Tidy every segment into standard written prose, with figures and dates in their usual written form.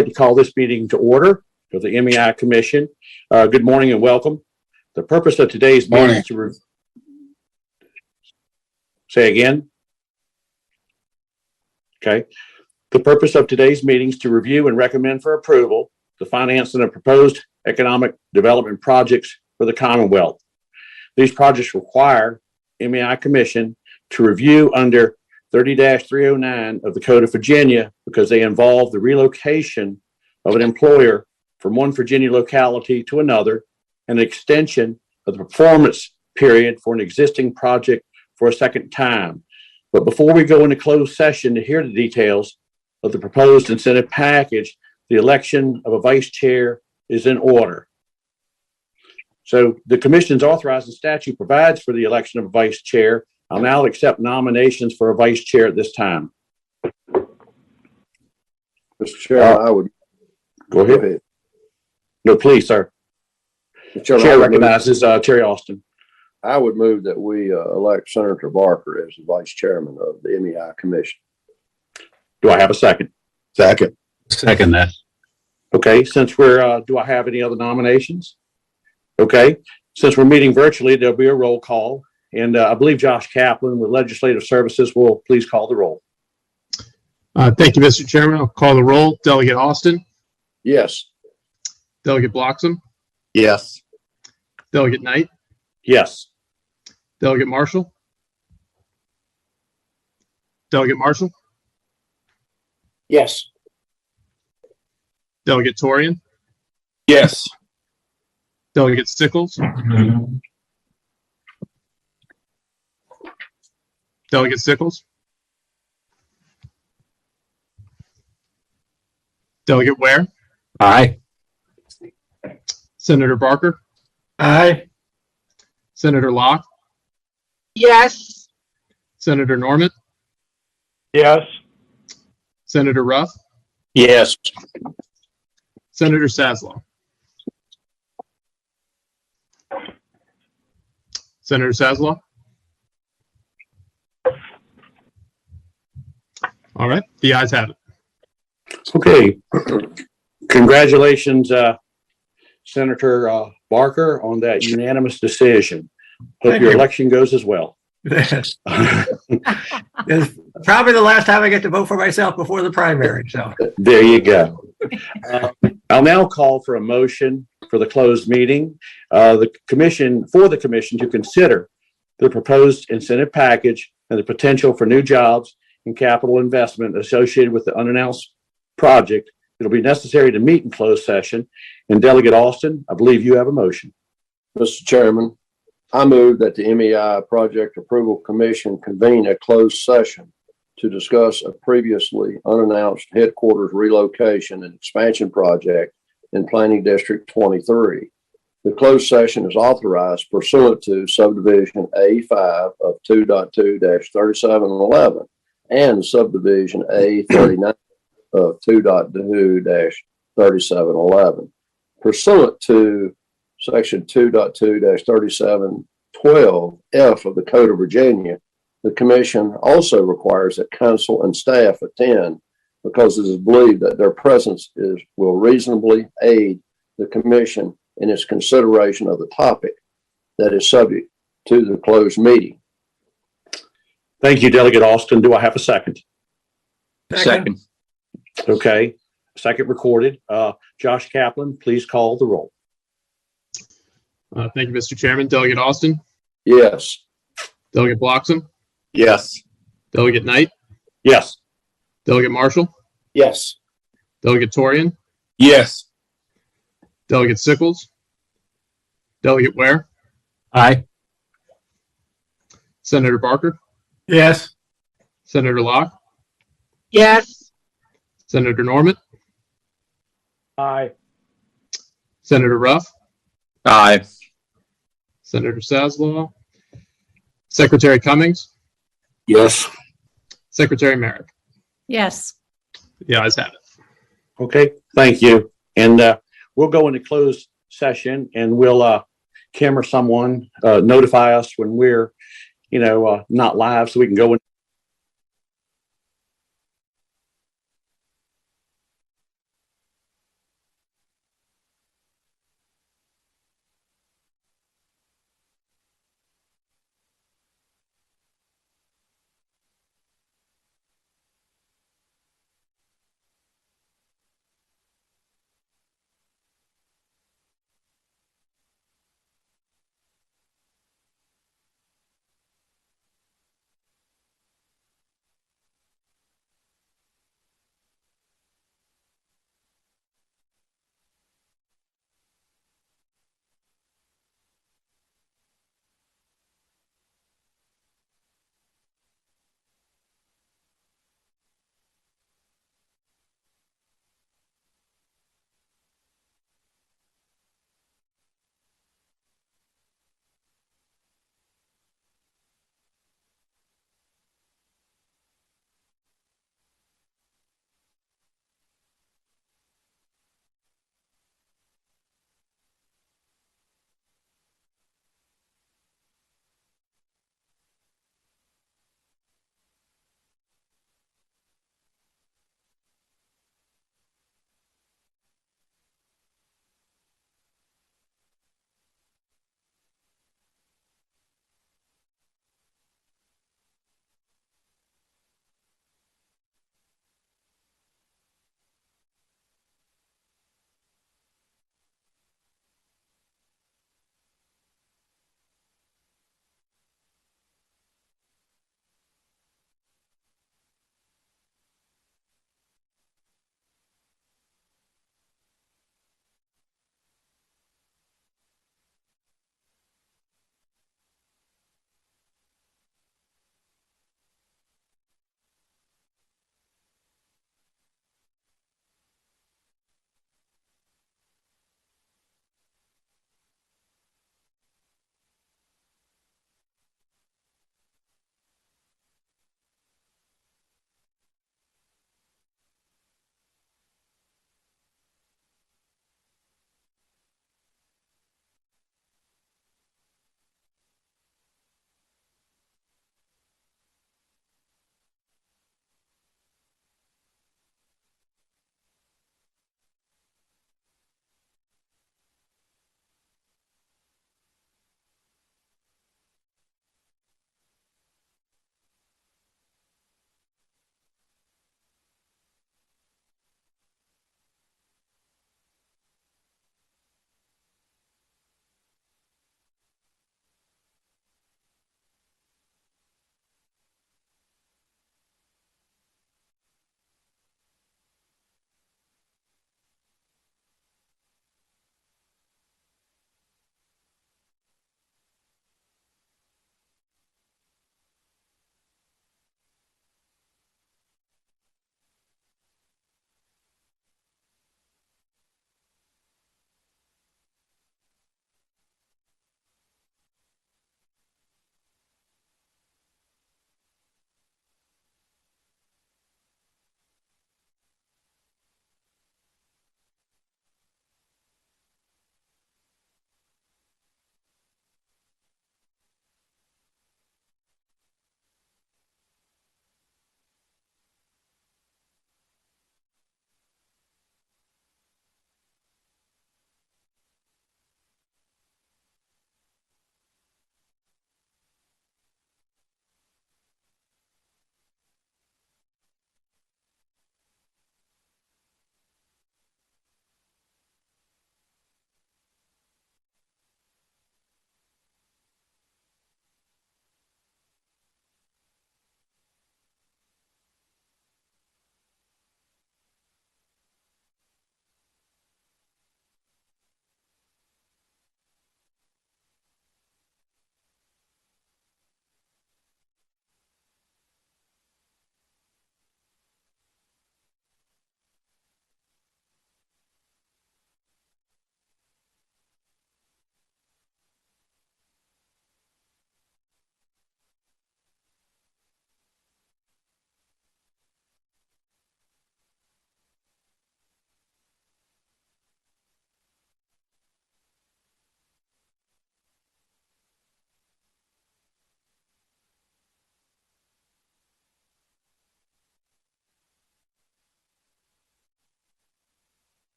To call this meeting to order of the MEI Commission. Good morning and welcome. The purpose of today's meeting is to say again. Okay. The purpose of today's meeting is to review and recommend for approval the financing of proposed economic development projects for the Commonwealth. These projects require MEI Commission to review under 30-309 of the Code of Virginia because they involve the relocation of an employer from one Virginia locality to another and an extension of the performance period for an existing project for a second time. But before we go into closed session to hear the details of the proposed incentive package, the election of a vice chair is in order. So the Commission's authorizing statute provides for the election of a vice chair. I'll now accept nominations for a vice chair at this time. Mr. Chair, I would go ahead. No, please, sir. The chair recognizes Terry Austin. I would move that we elect Senator Barker as the vice chairman of the MEI Commission. Do I have a second? Second. Second that. Okay, since we're, do I have any other nominations? Okay, since we're meeting virtually, there'll be a roll call. And I believe Josh Kaplan with Legislative Services will please call the roll. Thank you, Mr. Chairman. I'll call the roll. Delegate Austin. Yes. Delegate Bloxham. Yes. Delegate Knight. Yes. Delegate Marshall. Delegate Marshall. Yes. Delegate Torian. Yes. Delegate Stickles. Delegate Stickles. Delegate Ware. Aye. Senator Barker. Aye. Senator Locke. Yes. Senator Norman. Yes. Senator Ruff. Yes. Senator Sasslaw. Senator Sasslaw. All right, the ayes have it. Okay. Congratulations, Senator Barker, on that unanimous decision. Hope your election goes as well. It's probably the last time I get to vote for myself before the primary. So there you go. I'll now call for a motion for the closed meeting. The commission to consider the proposed incentive package and the potential for new jobs and capital investment associated with the unannounced project. It'll be necessary to meet in closed session. And Delegate Austin, I believe you have a motion. Mr. Chairman, I move that the MEI Project Approval Commission convene a closed session to discuss a previously unannounced headquarters relocation and expansion project in Planning District 23. The closed session is authorized pursuant to subdivision A5 of 2.2-3711 and subdivision A39 of 2.2-3711. Pursuant to section 2.2-3712F of the Code of Virginia, the Commission also requires that council and staff attend because it is believed that their presence will reasonably aid the Commission in its consideration of the topic that is subject to the closed meeting. Thank you, Delegate Austin. Do I have a second? Second. Okay. Second recorded. Josh Kaplan, please call the roll. Thank you, Mr. Chairman. Delegate Austin. Yes. Delegate Bloxham. Yes. Delegate Knight. Yes. Delegate Marshall. Yes. Delegate Torian. Yes. Delegate Sickles. Delegate Ware. Aye. Senator Barker. yes. Senator Locke. Yes. Senator Norman. Aye. Senator Ruff. Aye. Senator Sasslaw. Secretary Cummings. Yes. Secretary Merrick. Yes. The ayes have it. Okay. Thank you. And we'll go into closed session and we'll Kim or someone notify us when we're, not live so we can go in.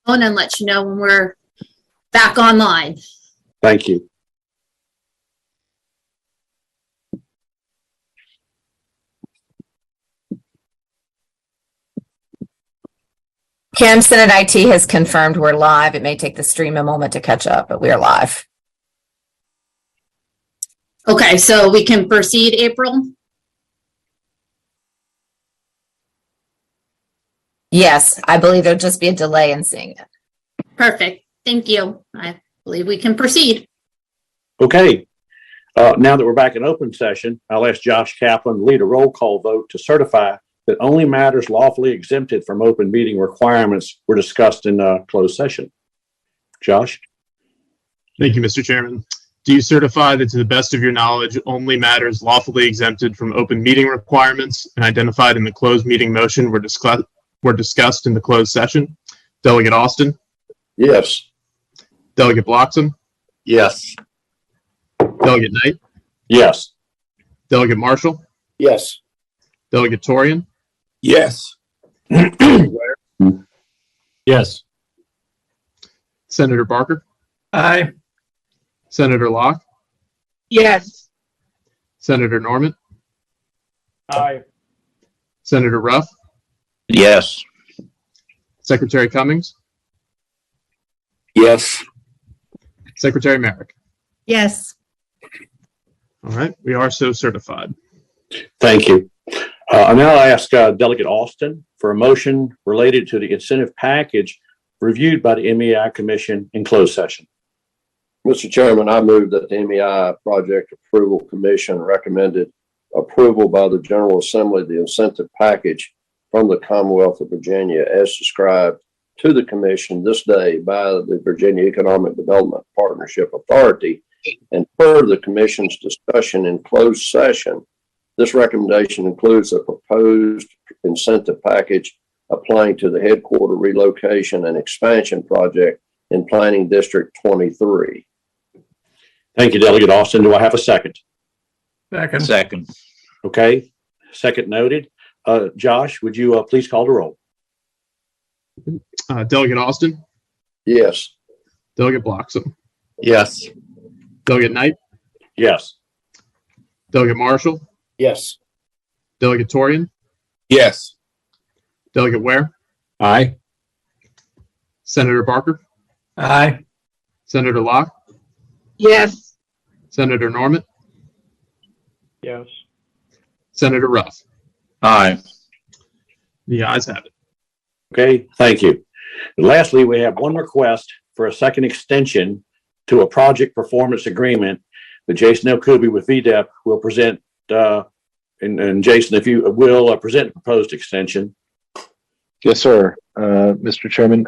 and let you know when we're back online. Thank you. Kim, Senate IT has confirmed we're live. It may take the stream a moment to catch up, but we are live. Okay, so we can proceed, April? Yes, I believe there'll just be a delay in seeing it. Perfect. Thank you. I believe we can proceed. Okay. Now that we're back in open session, I'll ask Josh Kaplan to lead a roll call vote to certify that only matters lawfully exempted from open meeting requirements were discussed in closed session. Josh? Thank you, Mr. Chairman. Do you certify that to the best of your knowledge, only matters lawfully exempted from open meeting requirements and identified in the closed meeting motion were discussed in the closed session? Delegate Austin? Yes. Delegate Bloxham? Yes. Delegate Knight? Yes. Delegate Marshall? Yes. Delegate Torian? Yes. Yes. Senator Barker? Aye. Senator Locke? Yes. Senator Norman? Aye. Senator Ruff? Yes. Secretary Cummings? Yes. Secretary Merrick? Yes. All right, we are so certified. Thank you. Now I ask Delegate Austin for a motion related to the incentive package reviewed by the MEI Commission in closed session. Mr. Chairman, I move that the MEI Project Approval Commission recommended approval by the General Assembly of the incentive package from the Commonwealth of Virginia as described to the Commission this day by the Virginia Economic Development Partnership Authority, and per the Commission's discussion in closed session. This recommendation includes a proposed incentive package applying to the headquarter relocation and expansion project in Planning District 23. Thank you, Delegate Austin. Do I have a second? Second. Second. Okay, second noted. Josh, would you please call the roll? Delegate Austin? Yes. Delegate Bloxham? Yes. Delegate Knight? Yes. Delegate Marshall? Yes. Delegate Torian? Yes. Delegate Ware? Aye. Senator Barker? Aye. Senator Locke? Yes. Senator Norman? Yes. Senator Ruff? Aye. The ayes have it. Okay, thank you. And lastly, we have one request for a second extension to a project performance agreement that Jason Elkubi with VDEP will present. And Jason, if you will present the proposed extension. Yes, sir, Mr. Chairman.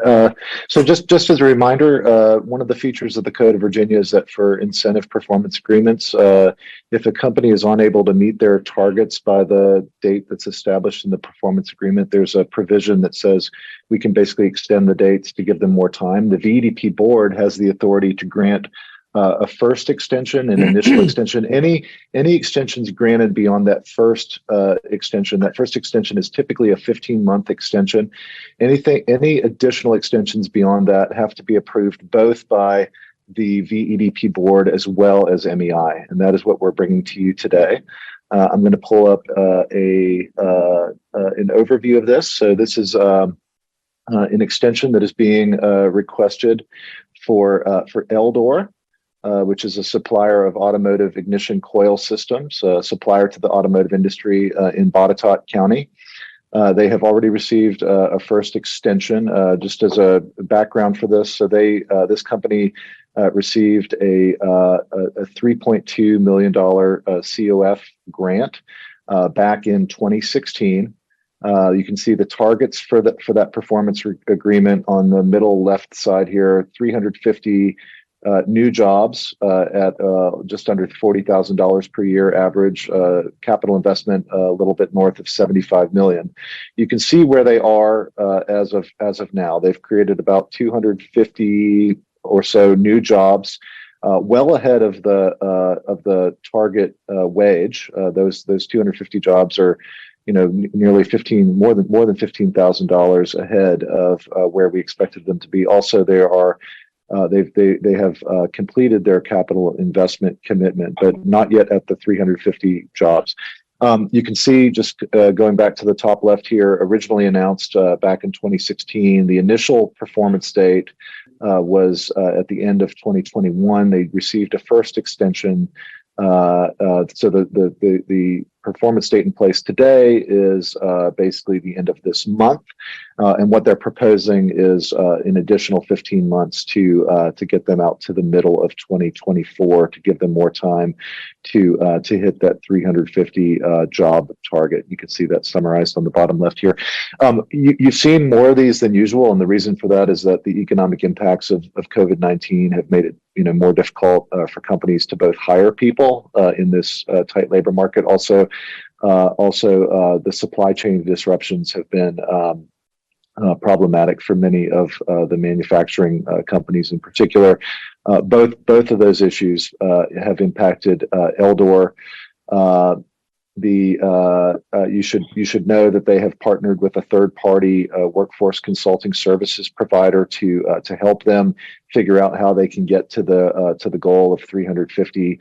So just as a reminder, one of the features of the Code of Virginia is that for incentive performance agreements, if a company is unable to meet their targets by the date that's established in the performance agreement, there's a provision that says we can basically extend the dates to give them more time. The VEDP board has the authority to grant a first extension, an initial extension. Any extensions granted beyond that first extension is typically a 15-month extension. Any additional extensions beyond that have to be approved both by the VEDP board as well as MEI, and that is what we're bringing to you today. I'm going to pull up an overview of this. So this is an extension that is being requested for Eldor. Which is a supplier of automotive ignition coil systems, a supplier to the automotive industry in Botetourt County. They have already received a first extension. Just as a background for this, so this company received a $3.2 million COF grant back in 2016. You can see the targets for that performance agreement on the middle left side here: 350 new jobs at just under $40,000 per year average, capital investment a little bit north of $75 million. You can see where they are as of now. They've created about 250 or so new jobs well ahead of the target wage. Those 250 jobs are, nearly more than $15,000 ahead of where we expected them to be. Also, they have completed their capital investment commitment, but not yet at the 350 jobs. You can see, just going back to the top left here, originally announced back in 2016, the initial performance date was at the end of 2021. They received a first extension. So the performance date in place today is basically the end of this month, and what they're proposing is an additional 15 months to get them out to the middle of 2024 to give them more time to hit that 350 job target. You can see that summarized on the bottom left here. You've seen more of these than usual, and the reason for that is that the economic impacts of COVID-19 have made it more difficult for companies to both hire people in this tight labor market. Also, the supply chain disruptions have been problematic for many of the manufacturing companies in particular. Both of those issues have impacted Eldor. You should know that they have partnered with a third-party workforce consulting services provider to help them figure out how they can get to the goal of 350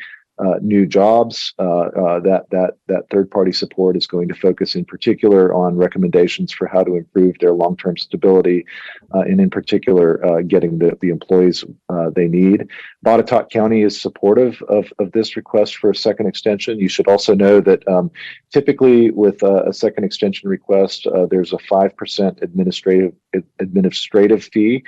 new jobs. That third-party support is going to focus in particular on recommendations for how to improve their long-term stability, and in particular getting the employees they need. Botetourt County is supportive of this request for a second extension. You should also know that typically with a second extension request, there's a 5% administrative fee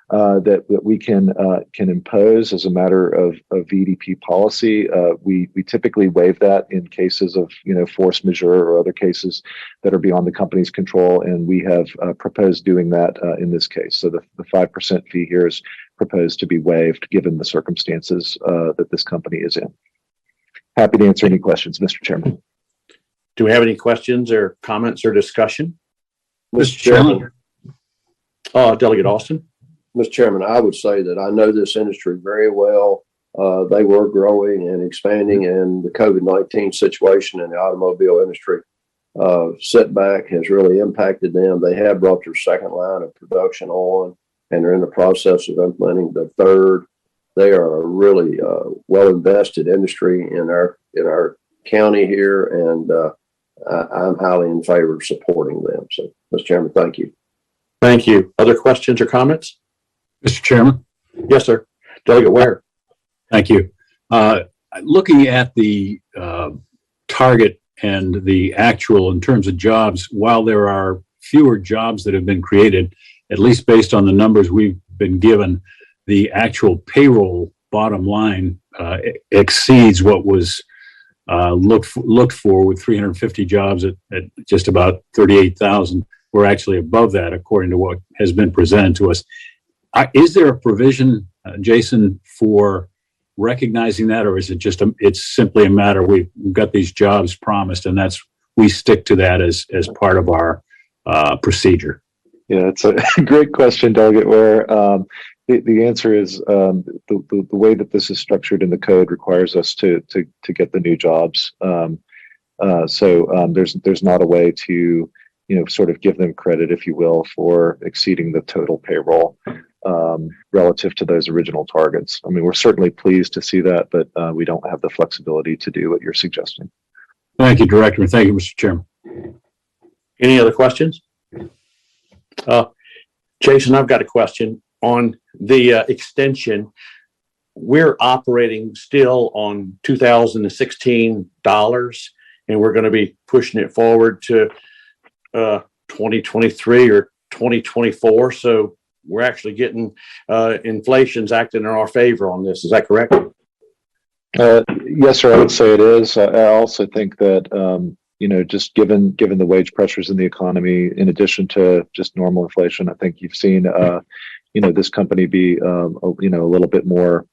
that we can impose as a matter of VDP policy. We typically waive that in cases of force majeure or other cases that are beyond the company's control, and we have proposed doing that in this case. So the 5% fee here is proposed to be waived given the circumstances that this company is in. Happy to answer any questions, Mr. Chairman. Do we have any questions or comments or discussion? Mr. Chairman. Delegate Austin. Mr. Chairman, I would say that I know this industry very well. They were growing and expanding, and the COVID-19 situation in the automobile industry setback has really impacted them. They have brought their second line of production on, and they're in the process of implementing the third. They are a really well-invested industry in our county here, and I'm highly in favor of supporting them. So, Mr. Chairman, thank you. Thank you. Other questions or comments? Mr. Chairman? Yes, sir. Delegate Ware. Thank you. Looking at the target and the actual in terms of jobs, while there are fewer jobs that have been created, at least based on the numbers we've been given, the actual payroll bottom line exceeds what was looked for with 350 jobs at just about 38,000. We're actually above that according to what has been presented to us. Is there a provision, Jason, for recognizing that, or is it just it's simply a matter we've got these jobs promised and we stick to that as part of our procedure? Yeah, it's a great question, Delegate Ware. The answer is the way that this is structured in the code requires us to get the new jobs. So there's not a way to sort of give them credit, if you will, for exceeding the total payroll relative to those original targets. I mean, we're certainly pleased to see that, but we don't have the flexibility to do what you're suggesting. Thank you, Director, and thank you, Mr. Chairman. Any other questions? Jason, I've got a question on the extension. We're operating still on $2016, and we're going to be pushing it forward to 2023 or 2024. So we're actually getting inflation's acting in our favor on this. Is that correct? Yes, sir. I would say it is. I also think that just given the wage pressures in the economy, in addition to just normal inflation, I think you've seen this company be a little bit more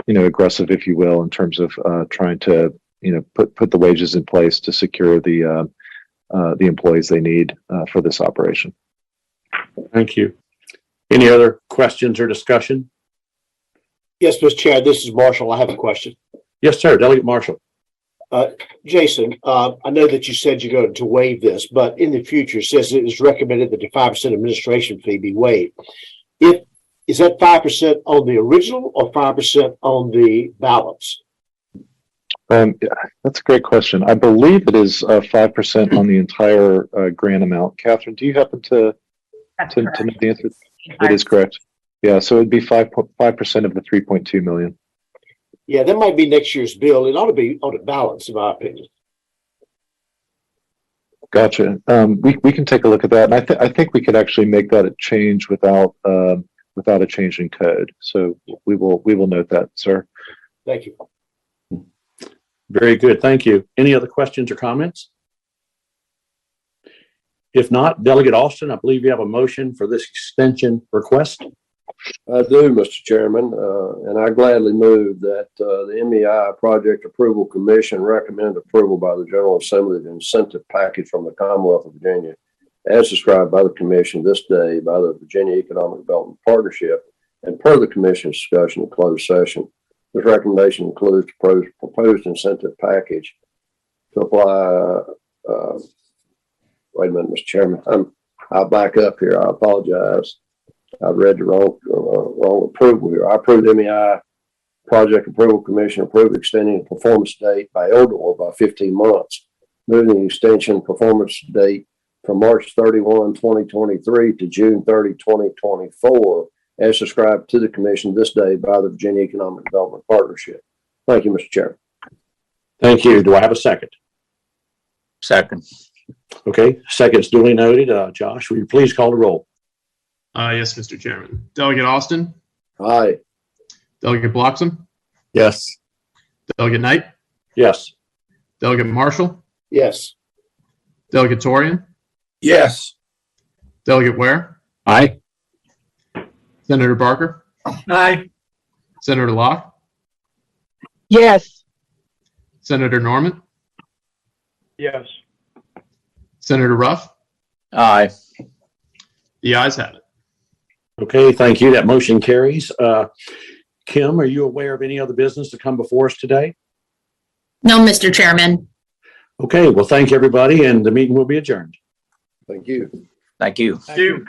aggressive, if you will, in terms of trying to put the wages in place to secure the employees they need for this operation. Thank you. Any other questions or discussion? Yes, Mr. Chair, this is Marshall. I have a question. Yes, sir. Delegate Marshall. Jason, I know that you said you're going to waive this, but in the future, it says it is recommended that the 5% administration fee be waived. Is that 5% on the original or 5% on the balance? Yeah, that's a great question. I believe it is 5% on the entire grant amount. Catherine, do you happen to know the answer? It is correct. Yeah, so it'd be 5% of the 3.2 million. Yeah, that might be next year's bill. It ought to be on the balance, in my opinion. Gotcha. We can take a look at that, and I think we could actually make that a change without a change in code. So we will note that, sir. Thank you. Very good. Thank you. Any other questions or comments? If not, Delegate Austin, I believe you have a motion for this extension request. I do, Mr. Chairman, and I gladly move that the MEI Project Approval Commission recommend approval by the General Assembly of the incentive package from the Commonwealth of Virginia, as described by the Commission this day by the Virginia Economic Development Partnership, and per the Commission's discussion in closed session. This recommendation includes proposed incentive package to apply. Wait a minute, Mr. Chairman. I'll back up here. I apologize. I've read the wrong approval here. I approved MEI Project Approval Commission approved extending the performance date by Eldor by 15 months, moving the extension performance date from March 31, 2023 to June 30, 2024, as described to the Commission this day by the Virginia Economic Development Partnership. Thank you, Mr. Chairman. Thank you. Do I have a second? Second. Okay, second's duly noted. Josh, will you please call the roll? Yes, Mr. Chairman. Delegate Austin? Aye. Delegate Bloxham? Yes. Delegate Knight? Yes. Delegate Marshall? Yes. Delegate Torian? Yes. Delegate Ware? Aye. Senator Barker? Aye. Senator Locke? Yes. Senator Norman? Yes. Senator Ruff? Aye. The ayes have it. Okay, thank you. That motion carries. Kim, are you aware of any other business to come before us today? No, Mr. Chairman. Okay, well, thank you, everybody, and the meeting will be adjourned. Thank you. Thank you. Thank you.